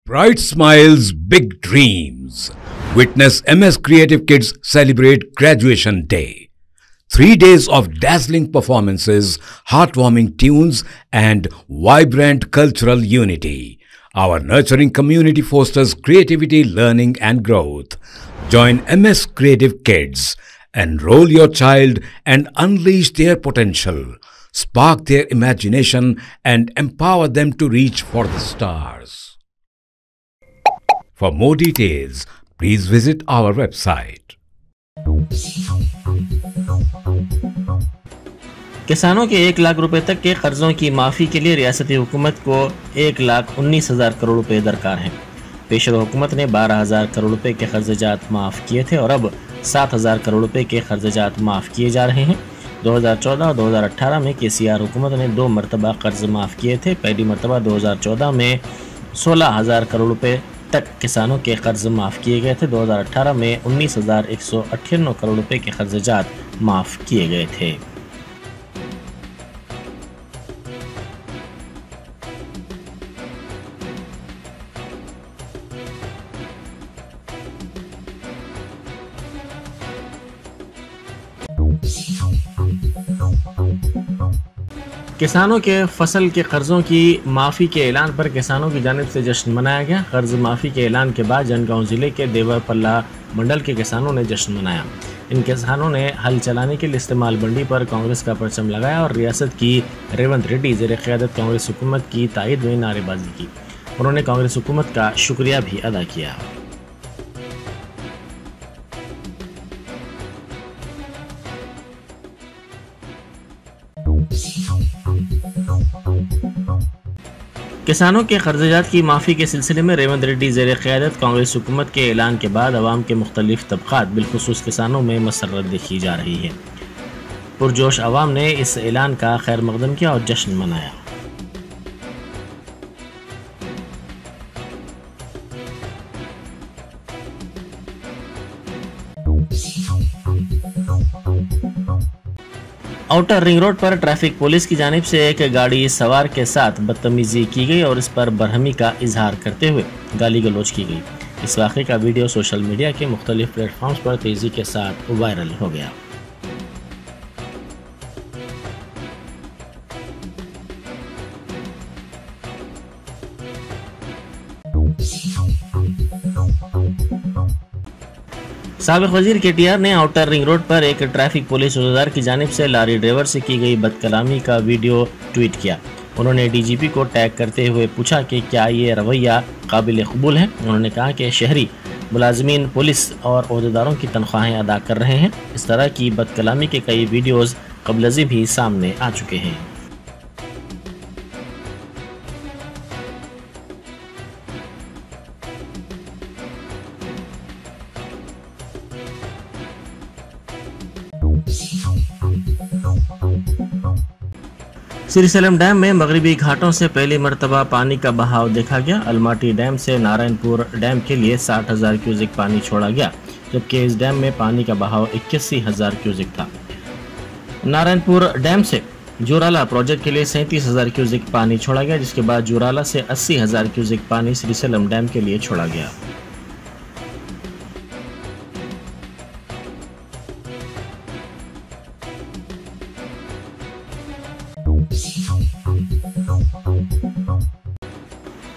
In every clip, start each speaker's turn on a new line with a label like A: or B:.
A: Bright smiles, big dreams. Witness MS Creative Kids celebrate Graduation Day. 3 days of dazzling performances, heartwarming tunes, and vibrant cultural unity. Our nurturing community fosters creativity, learning, and growth. Join MS Creative Kids. Enroll your child and unleash their potential. Spark their imagination and empower them to reach for the stars. For more details, please visit our website.
B: किसानों के 1 लाख रुपए तक के कर्जों की माफ़ी के लिए रियासती हुकूमत को 1,19,000 करोड़ रुपए दरकार हैं। पेशवा हुकूमत ने 12,000 करोड़ रुपए के कर्जजात माफ़ किए थे और अब 7,000 करोड़ रुपए के कर्जजात माफ़ किए जा रहे हैं। 2014 और 2018 में KCR हुकूमत ने 2 मरतबा कर्ज माफ़ किए थे। पहली मरतबा 2014 में 16,000 करोड़ रुपए तक किसानों के कर्ज माफ़ किए गए थे। 2018 में 19,198 करोड़ रुपए के कर्जजात माफ़ किए गए थे। किसानों के फसल के कर्जों की माफ़ी के ऐलान पर किसानों की जानिब से जश्न मनाया गया। कर्ज माफ़ी के ऐलान के बाद जनगांव ज़िले के देवरपल्ला मंडल के किसानों ने जश्न मनाया। इन किसानों ने हल चलाने के लिए इस्तेमाल मंडी पर कांग्रेस का परचम लगाया और रियासत की रेवंत रेड्डी ज़ेर क़यादत कांग्रेस हुकूमत की तायद में नारेबाजी की। उन्होंने कांग्रेस हुकूमत का शुक्रिया भी अदा किया। किसानों के कर्जजात की माफ़ी के सिलसिले में रेवंत रेड्डी ज़ेर क़यादत कांग्रेस हुकूमत के ऐलान के बाद अवाम के मुख्तलिफ तबक़ात बिलखुसूस किसानों में मसर्रत देखी जा रही है। पुरजोश अवाम ने इस ऐलान का खैर मकदम किया और जश्न मनाया। आउटर रिंग रोड पर ट्रैफिक पुलिस की जानिब से एक गाड़ी सवार के साथ बदतमीजी की गई और इस पर बरहमी का इजहार करते हुए गाली गलौज की गई। इस वाक़े का वीडियो सोशल मीडिया के मुख्तलिफ प्लेटफॉर्म्स पर तेज़ी के साथ वायरल हो गया। साबिक़ वज़ीर KTR ने आउटर रिंग रोड पर एक ट्रैफिक पुलिस अहदेदार की जानिब से लारी ड्राइवर से की गई बदकलामी का वीडियो ट्वीट किया। उन्होंने DGP को टैग करते हुए पूछा कि क्या ये रवैया काबिल कबूल है। उन्होंने कहा कि शहरी मुलाजमीन पुलिस और अहदेदारों की तनख्वाहें अदा कर रहे हैं। इस तरह की बदकलामी के कई वीडियोज़ क़ब्ल भी सामने आ चुके हैं। श्रीशैलम डैम में मगरबी घाटों से पहली मरतबा पानी का बहाव देखा गया। अलमाटी डैम से नारायणपुर डैम के लिए 60,000 क्यूसेक पानी छोड़ा गया, जबकि इस डैम में पानी का बहाव 81,000 क्यूसेक था। नारायणपुर डैम से जोराला प्रोजेक्ट के लिए 37,000 क्यूसेक पानी छोड़ा गया, जिसके बाद जोराला से 80,000 क्यूसेक पानी श्रीशैलम डैम के लिए छोड़ा गया।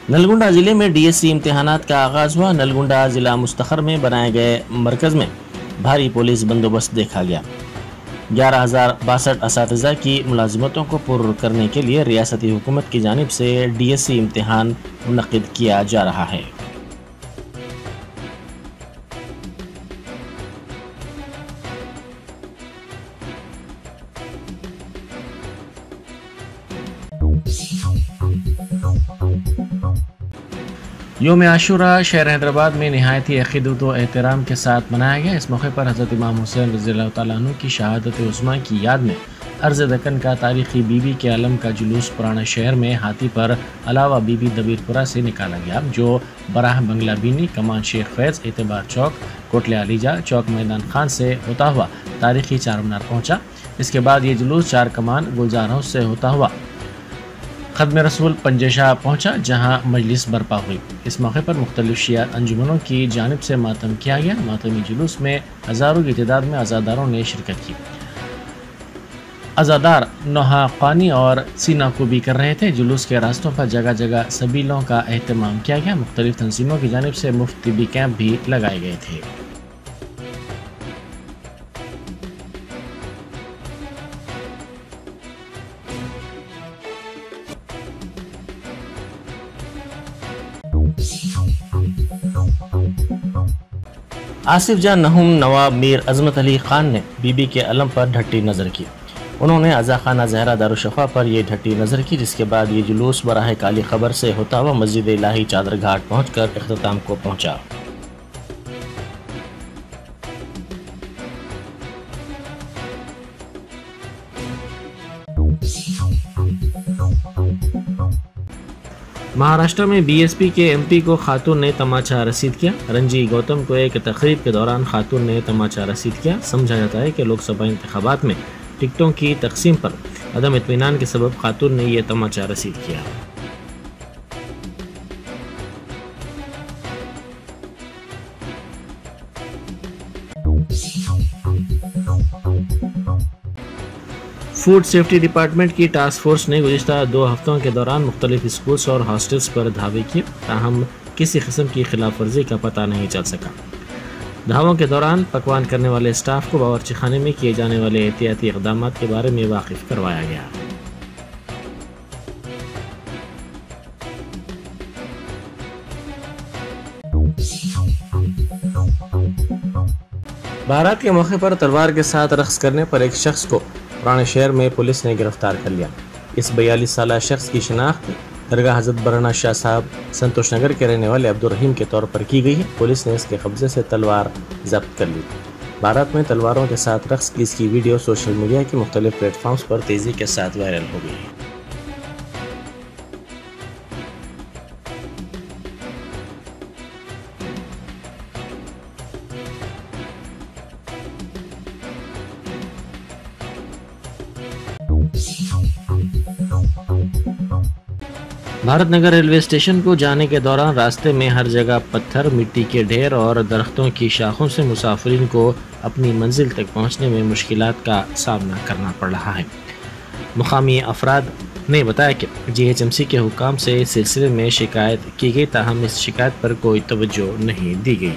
B: नलगुंडा जिले में DSC इम्तिहानात का आगाज़ हुआ। नलगुंडा जिला मुस्तखर में बनाए गए मरकज़ में भारी पुलिस बंदोबस्त देखा गया। 11,062 असातिज़ा की मुलाजिमतों को पुर करने के लिए रियासती हुकूमत की जानिब से DSC इम्तिहान मुनक़िद किया जा रहा है। योम आशूरा शहर हैदराबाद में नहायत ही अक़ीदत व एहतराम के साथ मनाया गया। इस मौके पर हज़रत इमाम हुसैन रज़ियल्लाहु तआला अन्हु की शहादत उस्मा की याद में अर्ज़ दक्कन का तारीख़ी बीबी के आलम का जुलूस पुराना शहर में हाथी पर अलावा बीबी दबीरपुरा से निकाला गया, जो बराह बंगला बीनी, कमान शेख फैज़, एतबार चौक, कोटले अलीजा चौक, मैदान खान से होता हुआ तारीख़ी चार मीनार पहुँचा। इसके बाद ये जुलूस चार कमान गुलजार हाउस से होता हुआ खत्म रसूल पंजेशाह पहुंचा, जहां मजलिस बर्पा हुई। इस मौके पर मुख्तलिफ शिया अंजुमनों की जानिब से मातम किया गया। मातमी जुलूस में हज़ारों की तादाद में आज़ादारों ने शिरकत की। आज़ादार नोहा ख़्वानी और सीना कुबी कर रहे थे। जुलूस के रास्तों पर जगह जगह सबीलों का एहतमाम किया गया। मुख्तलिफ तंजीमों की जानिब से मुफ्त तिबी कैंप भी लगाए गए थे। आसिफ जान नहुम नवाब मीर अजमत अली खान ने बीबी के अलम पर ढट्टी नज़र की। उन्होंने अज़ा खाना ज़हरा दारुशफ़ा पर यह ढट्टी नज़र की, जिसके बाद ये जुलूस बराह काली खबर से होता हुआ मस्जिद इलाही चादर घाट पहुँचकर इख्तिताम को पहुँचा। महाराष्ट्र में बीएसपी के एमपी को खातून ने तमाचा रसीद किया। रंजी गौतम को एक तकरीब के दौरान खातून ने तमाचा रसीद किया। समझा जाता है कि लोकसभा इंतखाबात में टिकटों की तकसीम पर अदम इत्मीनान के सबब खातून ने यह तमाचा रसीद किया। फूड सेफ्टी डिपार्टमेंट की टास्क फोर्स ने गुज़िश्ता 2 हफ्तों के दौरान मुख्तलिफ स्कूल्स और हॉस्टल्स पर धावे किए, ताहम किसी किस्म की खिलाफ वर्जी का पता नहीं चल सका। धावों के दौरान पकवान करने वाले स्टाफ को बावर्ची खाने में किए जाने वाले एहतियाती इक़दाम के बारे में वाकिफ करवाया गया। बारात के मौके पर तलवार के साथ रक्स करने पर एक शख्स को पुराने शहर में पुलिस ने गिरफ्तार कर लिया। इस 42 साला शख्स की शिनाख्त दरगाह हज़रत बरना शाह साहब संतोष नगर के रहने वाले अब्दुल रहीम के तौर पर की गई है। पुलिस ने इसके कब्जे से तलवार जब्त कर ली। बारात में तलवारों के साथ रक्स की इसकी वीडियो सोशल मीडिया के मुख्तलिफ प्लेटफॉर्म्स पर तेज़ी के साथ वायरल हो गई। भारत नगर रेलवे स्टेशन को जाने के दौरान रास्ते में हर जगह पत्थर, मिट्टी के ढेर और दरख्तों की शाखों से मुसाफिरीन को अपनी मंजिल तक पहुंचने में मुश्किलात का सामना करना पड़ रहा है। मुकामी अफराद ने बताया कि जीएचएमसी के हुक्काम से इस सिलसिले में शिकायत की गई, ताहम इस शिकायत पर कोई तवज्जो नहीं दी गई।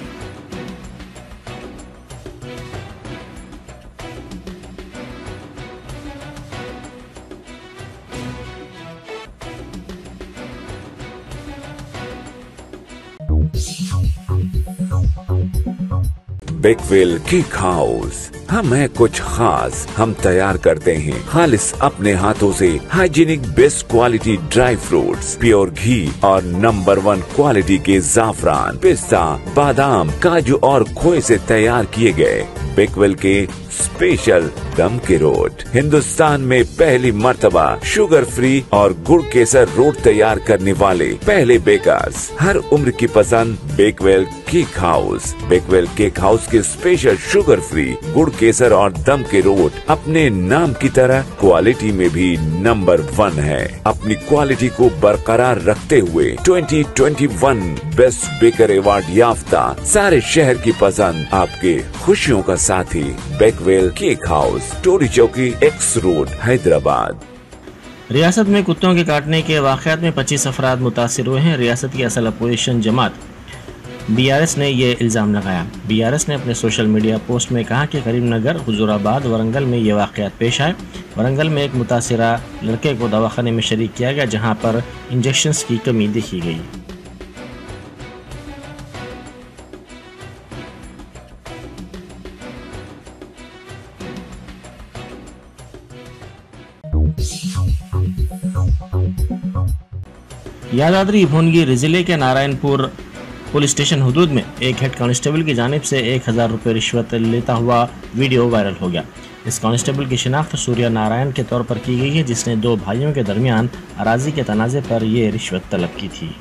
C: बेकवेल केक हाउस, हम है कुछ खास। हम तैयार करते हैं खालिस अपने हाथों से hygienic best quality dry fruits, pure घी और नंबर 1 क्वालिटी के जाफरान, पिस्ता, बादाम, काजू और खोए से तैयार किए गए बेकवेल के स्पेशल दम के रोट। हिंदुस्तान में पहली मर्तबा शुगर फ्री और गुड़ केसर रोट तैयार करने वाले पहले बेकर्स। हर उम्र की पसंद Bakewell cake house. Bakewell cake house के स्पेशल शुगर फ्री गुड़ केसर और दम के रोट अपने नाम की तरह क्वालिटी में भी नंबर 1 है। अपनी क्वालिटी को बरकरार रखते हुए 2021 बेस्ट बेकर अवार्ड याफ्ता सारे शहर की पसंद, आपके खुशियों का साथी बेकवेल केक हाउस, टोरी चौकी, एक्स रोड, हैदराबाद।
B: रियासत में कुत्तों के काटने के वाक़यात में 25 अफराद मुतासिर हुए हैं। रियासत की असल अपोजिशन जमात बीआरएस ने यह इल्ज़ाम लगाया। बीआरएस ने अपने सोशल मीडिया पोस्ट में कहा कि करीमनगर, हुजूराबाद, वरंगल में ये वाक़यात पेश आए। वरंगल में एक मुतासिरा लड़के को दवाखाने में शरीक किया गया, जहाँ पर इंजेक्शंस की कमी देखी गई। यादाद्री भुवनगिर जिले के नारायणपुर पुलिस स्टेशन हदूद में एक हेड कांस्टेबल की जानिब से 1000 रुपये रिश्वत लेता हुआ वीडियो वायरल हो गया। इस कांस्टेबल की शिनाख्त सूर्या नारायण के तौर पर की गई है, जिसने 2 भाइयों के दरमियान अराजी के तनाज़े पर यह रिश्वत तलब की थी।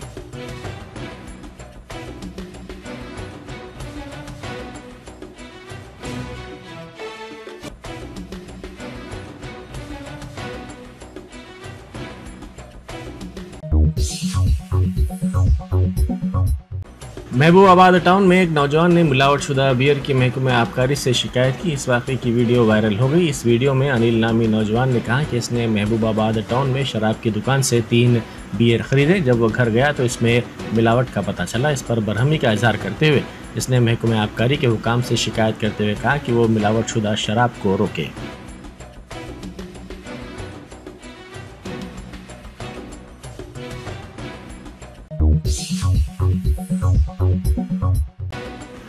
B: महबूबाबाद टाउन में एक नौजवान ने मिलावटशुदा बियर की महकमे आबकारी से शिकायत की। इस वाक़े की वीडियो वायरल हो गई। इस वीडियो में अनिल नामी नौजवान ने कहा कि इसने महबूबाबाद टाउन में शराब की दुकान से 3 बियर खरीदे। जब वो घर गया तो इसमें मिलावट का पता चला। इस पर बरहमी का इजहार करते हुए इसने महकमे आबकारी के हुकाम से शिकायत करते हुए कहा कि वो मिलावटशुदा शराब को रोके।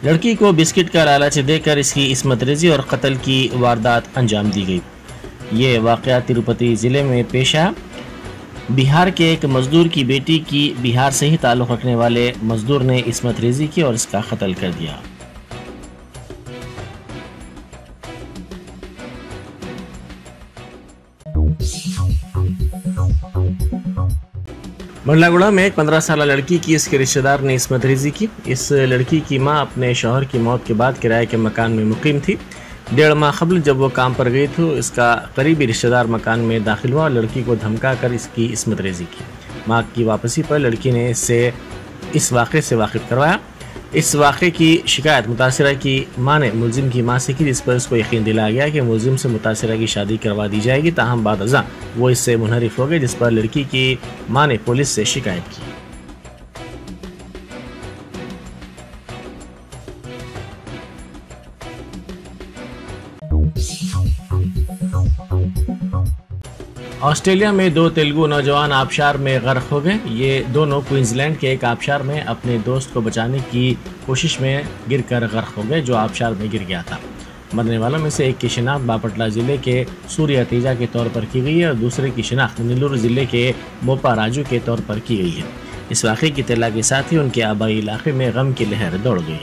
B: लड़की को बिस्किट का लालच देकर इसकी इस्मत रेजी और कत्ल की वारदात अंजाम दी गई। ये वाक़या तिरुपति ज़िले में पेश आया। बिहार के एक मजदूर की बेटी की बिहार से ही ताल्लुक़ रखने वाले मजदूर ने इस्मत रेजी की और इसका कत्ल कर दिया। मंडलागुड़ा में एक 15 साल लड़की की इसके रिश्तेदार ने इस्मत रेजी की। इस लड़की की मां अपने शौहर की मौत के बाद किराए के मकान में मुकीम थी। 1.5 माह कबल जब वो काम पर गई तो इसका करीबी रिश्तेदार मकान में दाखिल हुआ और लड़की को धमका कर इसकी इस्मत रेजी की। मां की वापसी पर लड़की ने इससे इस वाक़े से वाकिफ़ करवाया। इस वाक़े की शिकायत मुतासिरा की मां ने मुलजिम की मां से की, जिस पर उसको यकीन दिलाया गया कि मुलजिम से मुतासिरा की शादी करवा दी जाएगी। ताहम बाद अज़ां वो इससे मुनहरिफ हो गए, जिस पर लड़की की मां ने पुलिस से शिकायत की। ऑस्ट्रेलिया में 2 तेलुगु नौजवान आबशार में गर्क हो गए। ये दोनों क्वींसलैंड के एक आबशार में अपने दोस्त को बचाने की कोशिश में गिरकर गर्क हो गए, जो आबशार में गिर गया था। मरने वालों में से एक की शिनाख्त बापटला ज़िले के सूर्य तेजा के तौर पर की गई है और दूसरे की शिनाख्त नीलूर ज़िले के मोपा राजू के तौर पर की गई है। इस वाक़े की इत्तला के साथ ही उनके आबाई इलाके में गम की लहर दौड़ गई।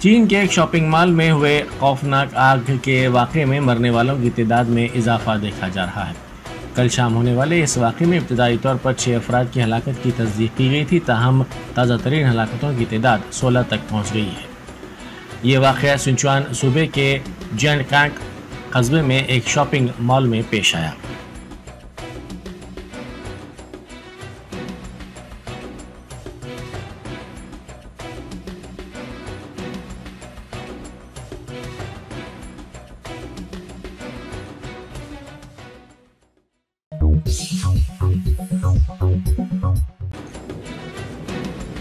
B: चीन के एक शॉपिंग मॉल में हुए खौफनाक आग के वाक़े में मरने वालों की तादाद में इजाफा देखा जा रहा है। कल शाम होने वाले इस वाक़े में इब्तदाई तौर पर 6 अफराद की हलाकत की तस्दीक की गई थी, ताहम ताज़ा तरीन हलाकतों की तादाद 16 तक पहुँच गई है। ये वाक़या सिंचुआन सूबे के जैनकांग कस्बे में एक शॉपिंग मॉल में पेश आया।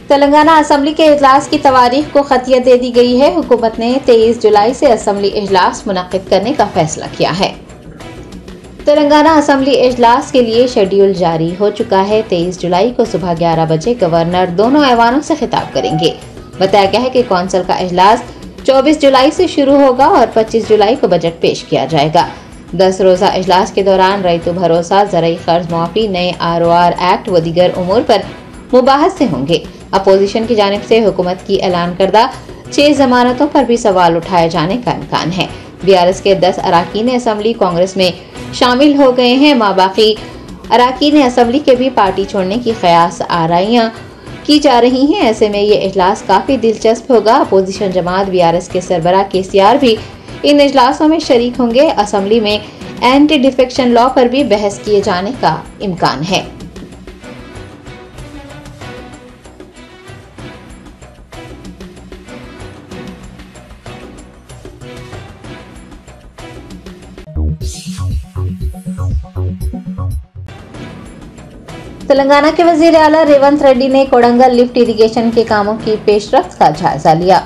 D: तेलंगाना असम्बली के इजलास की तवारीख को खतियत दे दी गई है। हुकूमत ने 23 जुलाई से असम्बली इजलास मुनक्किद करने का फैसला किया है। तेलंगाना असम्बली इजलास के लिए शेड्यूल जारी हो चुका है। 23 जुलाई को सुबह 11 बजे गवर्नर दोनों ऐवानों से खिताब करेंगे। बताया गया है कि कौंसिल का इजलास 24 जुलाई से शुरू होगा और 25 जुलाई को बजट पेश किया जाएगा। 10 रोजा इजलास के दौरान रईतु भरोसा, ज़रई कर्ज मुआफ़ी, नए ROR एक्ट व दीगर उमूर पर मुबाहसे होंगे। अपोजिशन की जानिब से हुकूमत की ऐलान करदा 6 जमानतों पर भी सवाल उठाए जाने का इम्कान है। BRS के 10 अराकीन असम्बली कांग्रेस में शामिल हो गए हैं। बाकी अराकीन असम्बली के भी पार्टी छोड़ने की क़यास आराइयाँ की जा रही हैं। ऐसे में ये इजलास काफ़ी दिलचस्प होगा। अपोजिशन जमात BRS के सरबराह KCR भी इन इजलासों में शरीक होंगे। असम्बली में एंटी डिफेक्शन लॉ पर भी बहस किए जाने का इम्कान है। तेलंगाना के वजीर आला रेवंत रेड्डी ने कोडंगल लिफ्ट इरिगेशन के कामों की पेशरफ्त का जायजा लिया।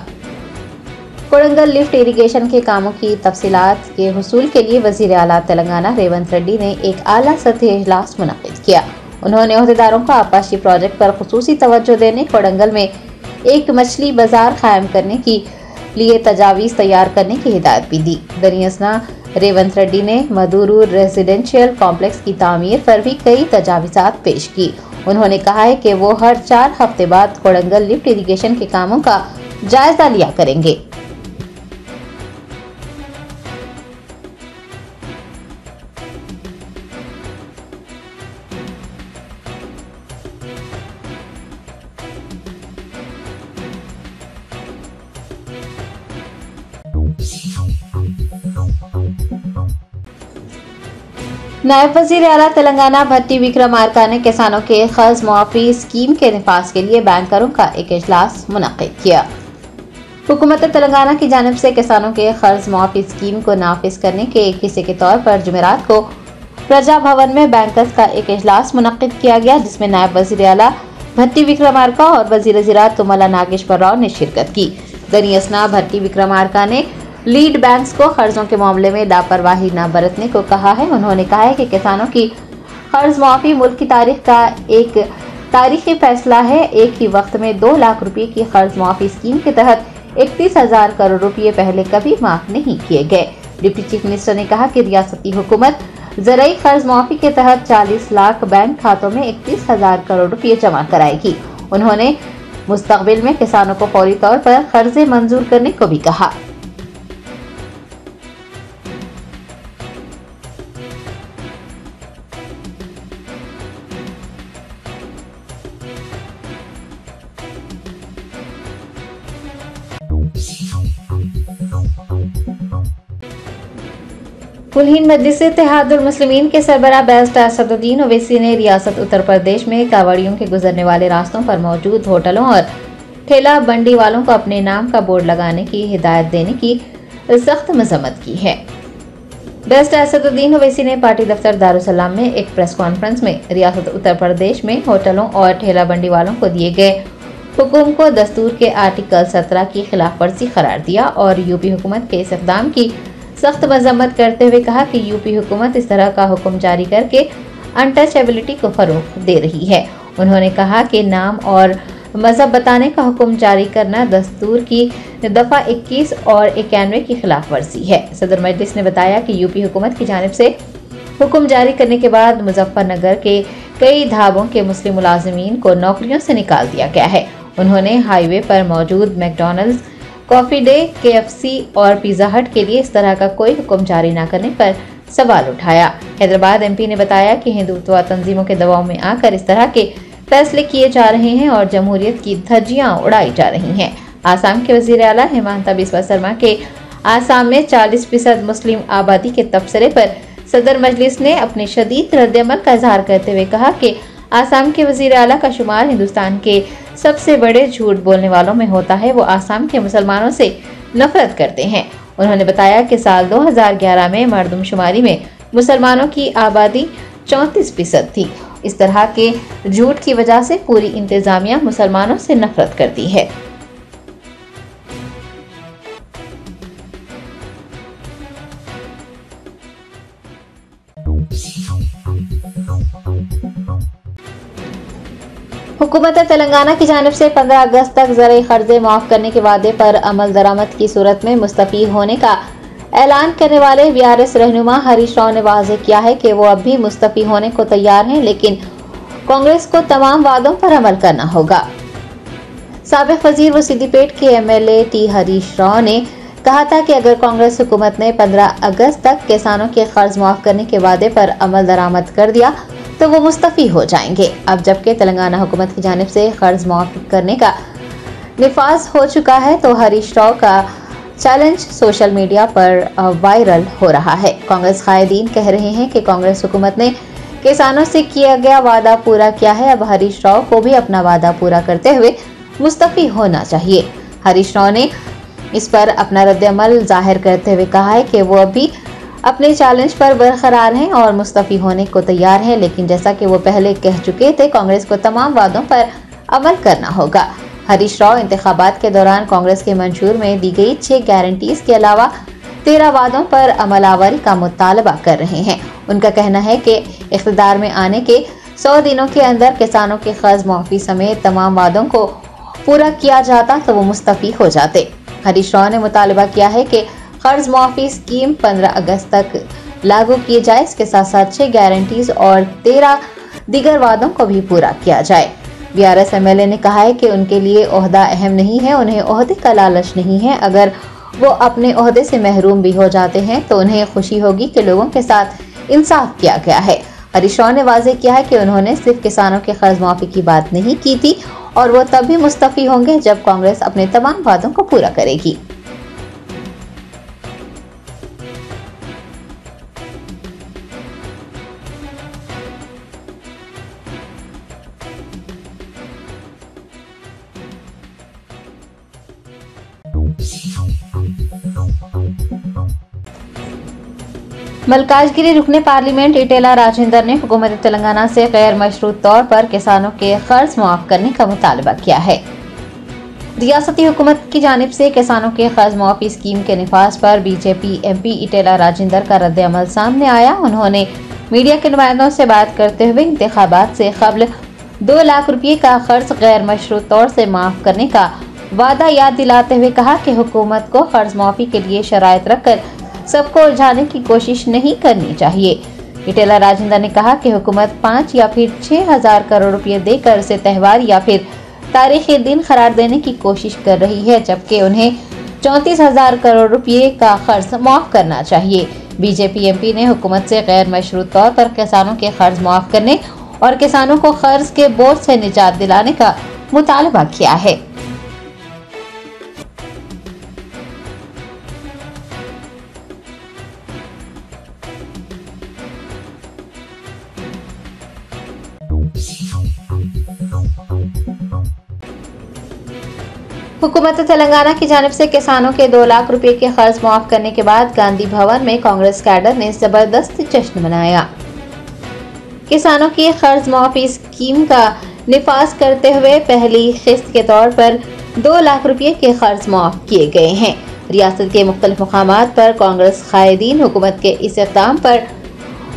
D: कोडंगल लिफ्ट इरिगेशन के कामों की तफसीलात के हुसूल के लिए वजीर आला तेलंगाना रेवंत रेड्डी ने एक आला सतही इजलास मुनक्किद किया। उन्होंने अहदेदारों को आपाशी प्रोजेक्ट पर खुसूसी तवज्जो देने, कोडंगल में एक मछली बाजार कायम करने की लिए तजावीज़ तैयार करने की हिदायत भी दी। दरियासना रेवंत रेड्डी ने मदुरू रेजिडेंशियल कॉम्प्लेक्स की तामीर पर भी कई तजावीज़ात पेश की। उन्होंने कहा है कि वो हर 4 हफ्ते बाद कोडंगल लिफ्ट इरिगेशन के कामों का जायजा लिया करेंगे। नायब वजीर आला तेलंगाना भट्टी विक्रमार्का ने किसानों के कर्ज मुआफी स्कीम के निफाज के लिए बैंकरों का एक इजलास मुनक्किद किया। हुकूमत तेलंगाना की जानिब से किसानों के कर्ज मुआफी स्कीम को नाफिज करने के एक हिस्से के तौर पर जुमेरात को प्रजा भवन में बैंकर्स का एक इजलास मुनक्किद किया गया, जिसमें नायब वजीर आला भट्टी विक्रमार्का और वजीर ज़राअत तुमला नागेश्वर राव ने शिरकत की। दनी असना भट्टी विक्रमार्का ने लीड बैंक्स को कर्जों के मामले में लापरवाही न बरतने को कहा है। उन्होंने कहा है कि किसानों की कर्ज माफी मुल्क की तारीख का एक तारीखी फैसला है। एक ही वक्त में 2 लाख रुपए की कर्ज माफी स्कीम के तहत 31,000 करोड़ रुपए पहले कभी माफ नहीं किए गए। डिप्टी चीफ मिनिस्टर ने कहा कि रियासती हुकूमत ज़राई कर्ज माफी के तहत 40 लाख बैंक खातों में 31,000 करोड़ रुपए जमा कराएगी। उन्होंने मुस्तकबिल में किसानों को फौरी तौर पर कर्जे मंजूर करने को भी कहा। कुल-हिंद मजलिस इत्तेहादुल मुस्लिमीन के सरबराह बैरिस्टर असदुद्दीन ओवैसी ने रियासत उत्तर प्रदेश में कावड़ियों के गुजरने वाले रास्तों पर मौजूद होटलों और ठेला बंडी वालों को अपने नाम का बोर्ड लगाने की हिदायत देने की सख्त मजम्मत की है। बैरिस्टर असदुद्दीन ओवैसी ने पार्टी दफ्तर दारुसलाम में एक प्रेस कॉन्फ्रेंस में रियासत उत्तर प्रदेश में होटलों और ठेला बंडी वालों को दिए गए हुक्म को दस्तूर के आर्टिकल 17 की खिलाफ वर्जी करार दिया और यूपी हुकूमत के इस इक़दाम की सख्त मजम्मत करते हुए कहा कि यूपी हुकूमत इस तरह का हुक्म जारी करके अनटचेबिलिटी को फरोग दे रही है। उन्होंने कहा कि नाम और मजहब बताने का हुक्म जारी करना दस्तूर की दफा 21 और 91 की खिलाफ वर्जी है। सदर मजलिस ने बताया कि यूपी हुकूमत की जानिब से हुक्म जारी करने के बाद मुजफ्फरनगर के कई ढाबों के मुस्लिम मुलाजिमीन को नौकरियों से निकाल दिया गया है। उन्होंने हाईवे पर मौजूद मैकडॉनल्ड्स, कॉफी डे, KFC और पिज़्ज़ा हट के लिए इस तरह का कोई हुक्म जारी न करने पर सवाल उठाया। हैदराबाद MP ने बताया कि हिंदुत्व तंजीमों के दबाव में आकर इस तरह के फैसले किए जा रहे हैं और जमहूरियत की धज्जियां उड़ाई जा रही हैं। आसाम के वजीर आला हेमंता बिस्वा शर्मा के आसाम में 40% मुस्लिम आबादी के तबसरे पर सदर मजलिस ने अपने शदीद रद्दअमल का इजहार करते हुए कहा कि आसाम के वजीर आला का शुमार हिंदुस्तान के सबसे बड़े झूठ बोलने वालों में होता है। वो आसाम के मुसलमानों से नफरत करते हैं। उन्होंने बताया कि साल 2011 में मरदमशुमारी में मुसलमानों की आबादी 34% थी। इस तरह के झूठ की वजह से पूरी इंतजामिया मुसलमानों से नफरत करती है। हुकूमत तेलंगाना की जानिब से 15 अगस्त तक ज़राई कर्जे माफ करने के वादे पर अमल दरामद की सूरत में मुस्तफ़ी होने का ऐलान करने वाले BRS रहनुमा हरीश राव ने वाज़ेह किया है कि वो अब भी मुस्तफ़ी होने को तैयार हैं, लेकिन कांग्रेस को तमाम वादों पर अमल करना होगा। साबिक़ वजीर व सिद्दीपेट के MLA T हरीश राव ने कहा था कि अगर कांग्रेस हुकूमत ने 15 अगस्त तक किसानों के कर्ज माफ करने के वादे पर अमल दरामद कर दिया तो वो मुस्तफ़ी हो जाएंगे। अब जबकि तेलंगाना हुकूमत की जानिब से कर्ज माफ करने का निफाज हो चुका है तो हरीश राव का चैलेंज सोशल मीडिया पर वायरल हो रहा है। कांग्रेस कायदीन कह रहे हैं कि कांग्रेस हुकूमत ने किसानों से किया गया वादा पूरा किया है, अब हरीश राव को भी अपना वादा पूरा करते हुए मुस्तफ़ी होना चाहिए। हरीश राव ने इस पर अपना रद्दअमल जाहिर करते हुए कहा है कि वो अभी अपने चैलेंज पर बरकरार हैं और मुस्तफ़ी होने को तैयार हैं, लेकिन जैसा कि वो पहले कह चुके थे कांग्रेस को तमाम वादों पर अमल करना होगा। हरीश राव इंतखाबात के दौरान कांग्रेस के मंशूर में दी गई 6 गारंटीज के अलावा 13 वादों पर अमलावरी का मुतालबा कर रहे हैं। उनका कहना है कि इख्तिदार में आने के 100 दिनों के अंदर किसानों के कर्ज माफी समेत तमाम वादों को पूरा किया जाता तो वो मुस्तफ़ी हो जाते। हरीश राव ने मुतालबा किया है कि कर्ज माफी स्कीम 15 अगस्त तक लागू किए जाए। इसके साथ साथ 6 गारंटीज और 13 दीगर वादों को भी पूरा किया जाए। BRS MLA ने कहा है कि उनके लिए ओहदा अहम नहीं है, उन्हें ओहदे का लालच नहीं है। अगर वो अपने ओहदे से महरूम भी हो जाते हैं तो उन्हें खुशी होगी कि लोगों के साथ इंसाफ किया गया है। हरीश राव ने वाज़ेह किया है कि उन्होंने सिर्फ किसानों के कर्ज माफी की बात नहीं की थी और वो तब भी मुस्तफ़ी होंगे जब कांग्रेस अपने तमाम वादों को पूरा करेगी। मलकाजगिरी रुकने पार्लियामेंट इटेला राजेंद्र ने हुकूमत तेलंगाना से गैर मशरूत तौर पर किसानों के कर्ज माफ करने का मुतालबा किया है। रियासती हुकूमत की जानिब से किसानों के कर्ज माफी स्कीम के निफाज पर बीजेपी एमपी इटेला राजेंद्र का रद्द अमल सामने आया। उन्होंने मीडिया के नुमाइंदों से बात करते हुए इंतखाबात से कबल 2 लाख रुपये का कर्ज गैर मशरूत तौर से माफ करने का वादा याद दिलाते हुए कहा कि हुकूमत को कर्ज माफी के लिए शराइत रखकर सबको उलझाने की कोशिश नहीं करनी चाहिए। इटेला राजेंद्र ने कहा कि हुकूमत 5 या फिर 6,000 करोड़ रुपए देकर उसे त्यौहार या फिर तारीखी दिन करार देने की कोशिश कर रही है, जबकि उन्हें 34,000 करोड़ रुपए का कर्ज माफ करना चाहिए। बीजेपी एमपी ने हुकूमत से गैर मशरूत तौर पर किसानों के कर्ज माफ करने और किसानों को कर्ज के बोझ से निजात दिलाने का मुतालबा किया है। हुकूमत तेलंगाना की जानिब से किसानों के 2 लाख रुपए के कर्ज माफ करने के बाद गांधी भवन में कांग्रेस कैडर ने जबरदस्त जश्न मनाया। किसानों की कर्ज माफी स्कीम का निफाज करते हुए पहली किस्त के तौर पर 2 लाख रुपए के कर्ज माफ किए गए हैं। रियासत के मुख्तलिफ मुकामात पर कांग्रेस कायदीन हुकूमत के इस इक़दाम पर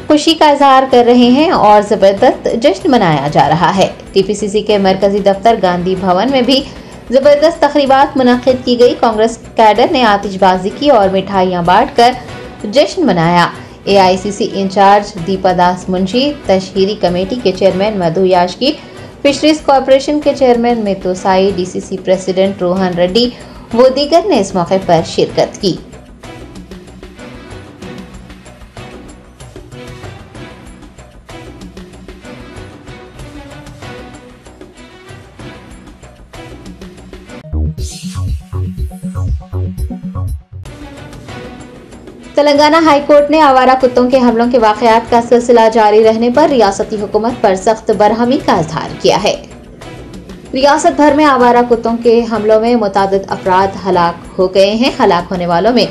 D: खुशी का इजहार कर रहे हैं और जबरदस्त जश्न मनाया जा रहा है। टीपीसीसी के मरकजी दफ्तर गांधी भवन में भी जबरदस्त तकरीबात मुनक्किद की गई। कांग्रेस कैडर ने आतिशबाजी की और मिठाइयां बांटकर जश्न मनाया। एआईसीसी इंचार्ज दीपा दास मुंशी, तशहीरी कमेटी के चेयरमैन मधु याशकी, फिशरीज कॉरपोरेशन के chairman Mitu Sai, DCC president Rohan Reddy व दीगर ने इस मौके पर शिरकत की। तेलंगाना हाई कोर्ट ने आवारा कुत्तों के हमलों के वाकयात का सिलसिला जारी रहने पर रियासती हुकूमत पर सख्त बरहमी का इजहार किया है। रियासत भर में आवारा कुत्तों के हमलों में मुतादिद अफराद हलाक हो गए हैं। हलाक होने वालों में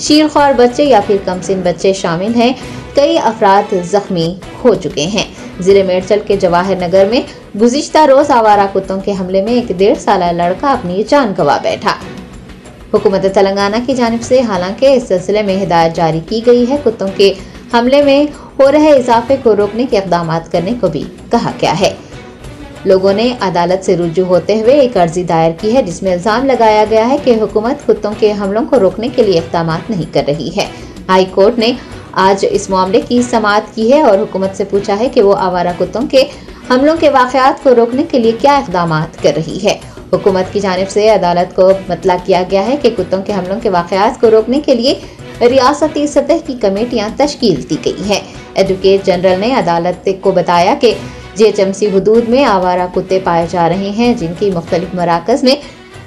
D: शीरख्वार बच्चे या फिर कमसिन बच्चे शामिल हैं। कई अफराद जख्मी हो चुके हैं। जिले मेडचल के जवाहर नगर में गुज़िश्ता रोज आवारा कुत्तों के हमले में एक 1.5 साल लड़का अपनी जान गंवा बैठा। हुकूमत तेलंगाना की जानिब से हालांकि इस सिलसिले में हिदायत जारी की गई है। कुत्तों के हमले में हो रहे इजाफे को रोकने के इक़दाम करने को भी कहा गया है। लोगों ने अदालत से रुजू होते हुए एक अर्जी दायर की है, जिसमें इल्जाम लगाया गया है कि हुकूमत कुत्तों के हमलों को रोकने के लिए इक़दाम नहीं कर रही है। हाई कोर्ट ने आज इस मामले की समाअत की है और हुकूमत से पूछा है कि वो आवारा कुत्तों के हमलों के वाकयात को रोकने के लिए क्या इक़दाम कर रही है। हुकूमत की जानिब से अदालत को मतला किया गया है कि कुत्तों के हमलों के वाकयात को रोकने के लिए रियासती सतह की कमेटियां तश्कील दी गई हैं। एडवोकेट जनरल ने अदालत को बताया कि जीएचएमसी हुदूद में आवारा कुत्ते पाए जा रहे हैं, जिनकी मुख्तलिफ मराकज़ में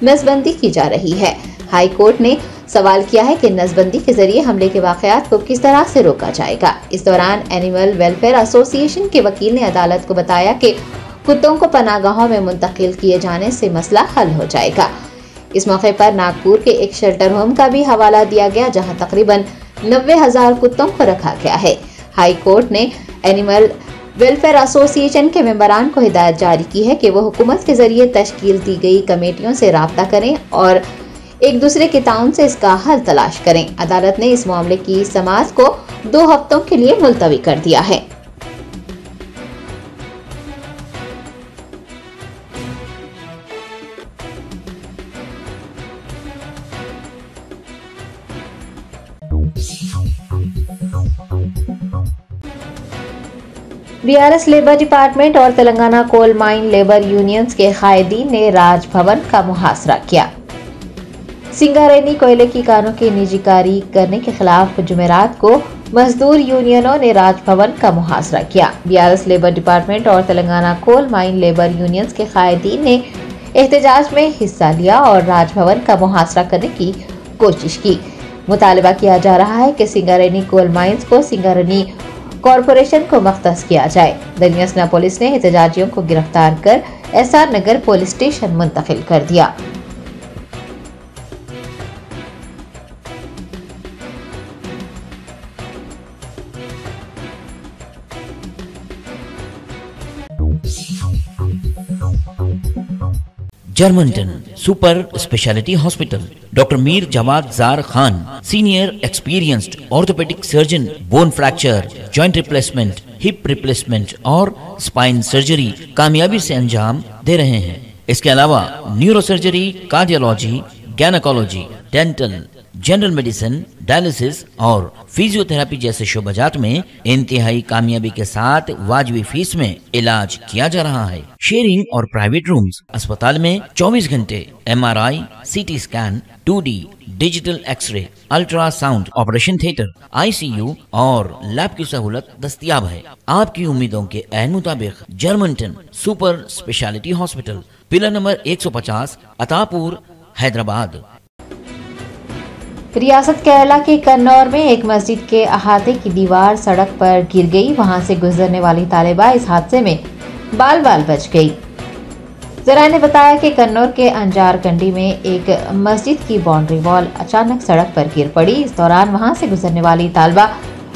D: नसबंदी की जा रही है। हाई कोर्ट ने सवाल किया है कि नसबंदी के जरिए हमले के वाकयात को किस तरह से रोका जाएगा। इस दौरान एनिमल वेलफेयर एसोसिएशन के वकील ने अदालत को बताया कि कुत्तों को पनागाहों में मुंतकिल किए जाने से मसला हल हो जाएगा। इस मौके पर नागपुर के एक शेल्टर होम का भी हवाला दिया गया, जहां तकरीबन 90,000 कुत्तों को रखा गया है। हाई कोर्ट ने एनिमल वेलफेयर एसोसिएशन के मेंबरान को हिदायत जारी की है कि वो हुकूमत के जरिए तश्कील दी गई कमेटियों से राब्ता करें और एक दूसरे के ताउन से इसका हल तलाश करें। अदालत ने इस मामले की समाअत को 2 हफ्तों के लिए मुलतवी कर दिया है। बीआरएस लेबर डिपार्टमेंट और Telangana coal mine labour unions के कायदीन ने राजभवन का मुहासरा किया। सिंगारेनी कोयले की कानों की निजीकारी करने के खिलाफ जुमेरात को मजदूर यूनियनों ने राजभवन का मुहासरा किया। बीआरएस लेबर डिपार्टमेंट और Telangana coal mine labour unions के कायदीन ने एहतजाज में हिस्सा लिया और राजभवन का मुहासरा करने की कोशिश की। मुतालबा किया जा रहा है कि सिंगारेनी कोल माइंस को सिंगारेनी कॉरपोरेशन को मख्तस किया जाए। दनियासना पुलिस ने एहतजाजियों को गिरफ्तार कर एसआर नगर पुलिस स्टेशन मुंतकिल कर दिया।
E: Germanton super speciality hospital, doctor Mir Jawad Zar Khan, senior experienced orthopaedic surgeon, bone fracture, joint replacement, hip replacement और स्पाइन सर्जरी कामयाबी से अंजाम दे रहे हैं। इसके अलावा neuro surgery, cardiology, gynaecology, dental, general medicine, dialysis और फिजियोथेरेपी जैसे शोबाजात में इंतहाई कामयाबी के साथ वाजबी फीस में इलाज किया जा रहा है। शेयरिंग और प्राइवेट रूम्स, अस्पताल में 24 घंटे MRI, CT scan, 2D digital X ray, ultrasound, operation theatre, ICU और लैब की सहूलत दस्तयाब है। आपकी उम्मीदों के ऐन मुताबिक Germanton super speciality hospital, pillar number 150, Attapur, Hyderabad.
D: रियासत केरला के कन्नौर में एक मस्जिद के अहाते की दीवार सड़क पर गिर गई। वहां से गुजरने वाली तालिबा इस हादसे में बाल बाल बच गई। जराये ने बताया कि कन्नौर के अंजार कंडी में एक मस्जिद की बाउंड्री वॉल अचानक सड़क पर गिर पड़ी। इस दौरान वहां से गुजरने वाली तालिबा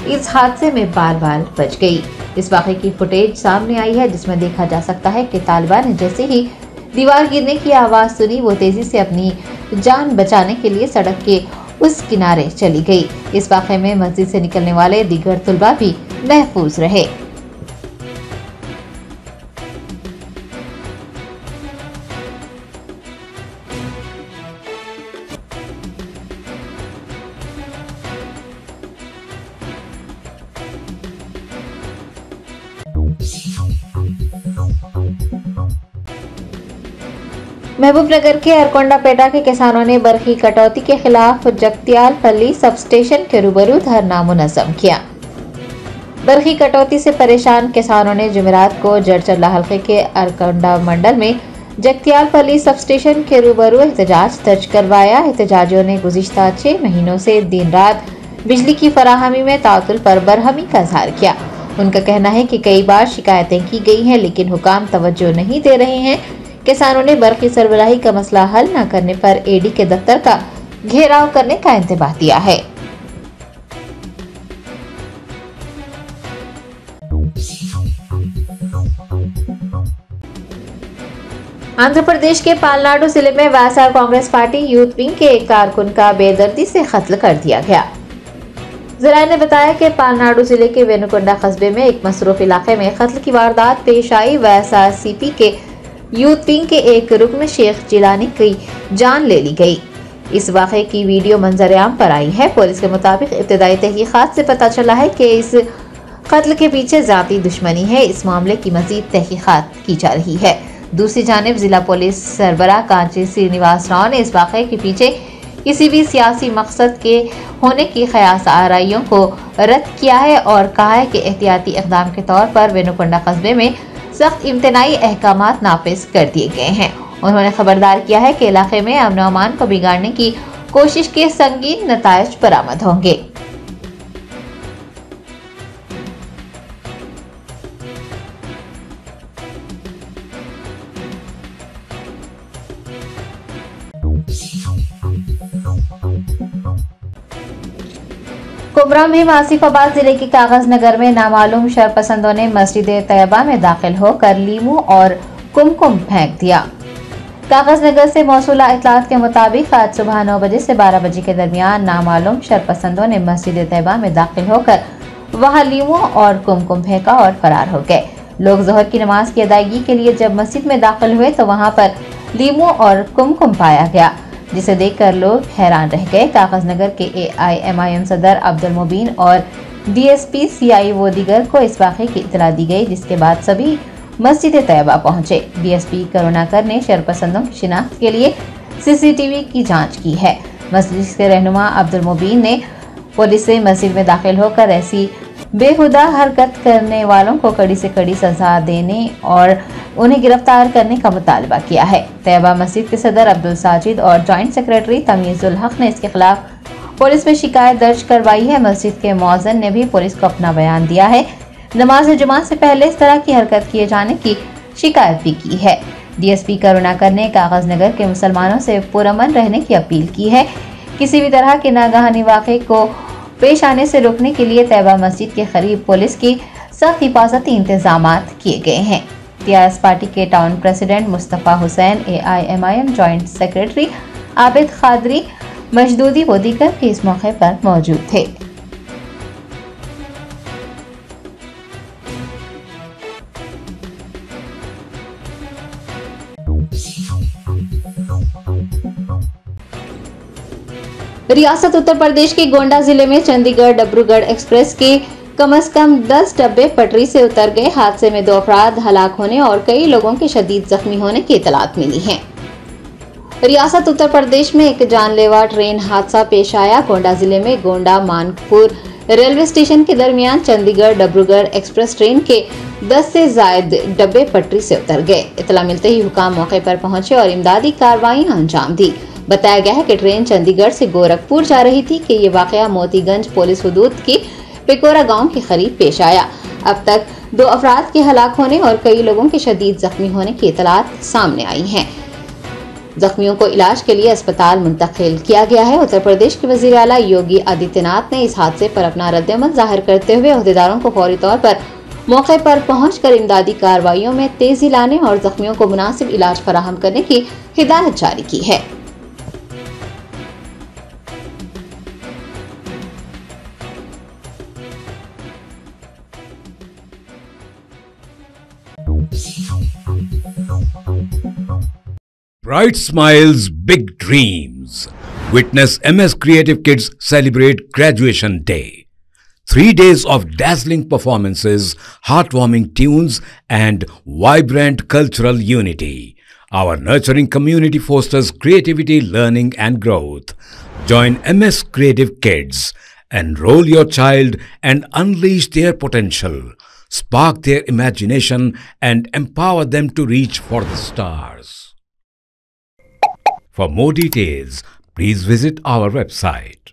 D: इस हादसे में बाल बाल बच गई। इस वाक़े की फुटेज सामने आई है, जिसमें देखा जा सकता है कि तालिबा ने जैसे ही दीवार गिरने की आवाज़ सुनी, वो तेजी से अपनी जान बचाने के लिए सड़क के उस किनारे चली गई। इस वाक़े में मस्जिद से निकलने वाले दीगर तुलबा भी महफूज रहे। महबूबनगर के अरकोंडापेटा के किसानों ने बरखी कटौती के खिलाफ जगतियालपल्ली सब स्टेशन के रूबरू धरना मुनज़्ज़म किया। बरखी कटौती से परेशान किसानों ने जुमेरात को जड़चल्ला हल्के के अरकोंडा मंडल में जगतियालपल्ली सब स्टेशन के रूबरू एहतजाज दर्ज करवाया। एहतजाजियों ने गुज़िश्ता 6 महीनों से दिन रात बिजली की फराहमी में तातुल पर बरहमी का इज़हार किया। उनका कहना है कि कई बार शिकायतें की गई हैं, लेकिन हुकाम तवज्जो नहीं दे रहे हैं। किसानों ने बरखी सरबराही का मसला हल न करने पर AD के दफ्तर का घेराव करने का इंतबाह दिया है। आंध्र प्रदेश के पालनाडु जिले में YSR Congress party youth wing के एक कारकुन का बेदर्दी से कत्ल कर दिया गया। जराये ने बताया कि पालनाडु जिले के वेनुकोंडा कस्बे में एक मसरूफ इलाके में कत्ल की वारदात पेश आई। वायएसआर CP के यूथ विंग के एक रुकन शेख जिलानी की जान ले ली गई। इस वाक़े की वीडियो मंजर-ए-आम पर आई है। पुलिस के मुताबिक इब्तदाई तहकीकात से पता चला है कि इस कत्ल के पीछे ज़ाती दुश्मनी है। इस मामले की मज़ीद तहकीकात की जा रही है। दूसरी जानिब जिला पुलिस सरबराह कांची श्रीनिवास राव ने इस वाक़े के पीछे किसी भी सियासी मकसद के होने की ख़यास आराइयों को रद्द किया है और कहा है कि एहतियाती इक़दाम के तौर पर वेनुकोंडा कस्बे में सख्त इम्तनाई अहकामात नाफिज कर दिए गए हैं। उन्होंने खबरदार किया है कि इलाके में अमन अमान को बिगाड़ने की कोशिश के संगीन नतायज बरामद होंगे। कुमरा में आसिफाबाद जिले के कागज नगर में नामालूम शरपसंदों ने मस्जिद तैयबा में दाखिल होकर लीमू और कुमकुम फेंक दिया। कागज नगर से मौसूला इतलात के मुताबिक आज सुबह 9 बजे से 12 बजे के दरमियान नामालूम शरपसंदों ने मस्जिद तैयबा में दाखिल होकर वहां लीमू और कुमकुम फेंका और फरार हो गए। लोग जोहर की नमाज की अदायगी के लिए जब मस्जिद में दाखिल हुए तो वहां पर लीमू और कुमकुम पाया गया, जिसे देखकर लोग हैरान रह गए। कागज नगर के AIMIM सदर अब्दुल मुबीन और DSP CIO दीगर को इस वाक़े की इत्तला दी गई, जिसके बाद सभी मस्जिद तैयबा पहुंचे। DSP करुणाकर ने शरपसंदों की शिनाख्त के लिए CCTV की जांच की है। मस्जिद के रहनुमा अब्दुल मुबीन ने पुलिस से मस्जिद में दाखिल होकर ऐसी बेहुदा हरकत करने वालों को कड़ी से कड़ी सजा देने और उन्हें गिरफ्तार करने का मुतालबा किया है। तैयबा मस्जिद के सदर अब्दुल साजिद और जॉइंट सेक्रेटरी तमीजुल हक ने इसके खिलाफ पुलिस में शिकायत दर्ज करवाई है। मस्जिद के मौज़िन ने भी पुलिस को अपना बयान दिया है। नमाज जुमा से पहले इस तरह की हरकत किए जाने की शिकायत भी की है। DSP करुणाकर ने कागज नगर के मुसलमानों से पुरअमन रहने की अपील की है। किसी भी तरह के नागहानी वाक़े को पेश आने से रोकने के लिए तैयबा मस्जिद के करीब पुलिस की सख्त हिफाजती इंतजामात किए गए हैं। PRS पार्टी के town president Mustafa Hussain, AIMIM joint secretary Abid Qadri, मशदूदी व दीगर भी इस मौके पर मौजूद थे। रियासत उत्तर प्रदेश के गोंडा जिले में चंडीगढ़ डिब्रूगढ़ एक्सप्रेस के कम से कम 10 डब्बे पटरी से उतर गए। हादसे में 2 अफराद हलाक होने और कई लोगों के शदीद जख्मी होने की इतलात मिली है। रियासत उत्तर प्रदेश में एक जानलेवा ट्रेन हादसा पेश आया। गोंडा जिले में गोंडा मानकपुर रेलवे स्टेशन के दरमियान चंडीगढ़ डिब्रूगढ़ एक्सप्रेस ट्रेन के 10 से ज्यादा डब्बे पटरी से उतर गए। इतला मिलते ही हुकाम मौके पर पहुंचे और इमदादी कार्रवाइयां अंजाम दी। बताया गया है कि ट्रेन चंडीगढ़ से गोरखपुर जा रही थी कि ये वाकया मोतीगंज पुलिस हुदूद की पिकोरा गांव के करीब पेश आया। अब तक 2 अफराद के हलाक होने और कई लोगों के शदीद जख्मी होने की इतलात सामने आई हैं। जख्मियों को इलाज के लिए अस्पताल मुंतकिल किया गया है। उत्तर प्रदेश के वजीर आला योगी आदित्यनाथ ने इस हादसे पर अपना रद्द-ए-अमल जाहिर करते हुए अहदेदारों को फौरी तौर पर मौके पर पहुंचकर इमदादी कार्रवाइयों में तेजी लाने और जख्मियों को मुनासिब इलाज फराहम करने की हिदायत जारी की है।
A: Bright smiles, big dreams. Witness MS Creative Kids celebrate Graduation Day. 3 days of dazzling performances, heartwarming tunes, and vibrant cultural unity. Our nurturing community fosters creativity, learning, and growth. Join MS Creative Kids. Enroll your child and unleash their potential. Spark their imagination and empower them to reach for the stars. For more details, please visit our website.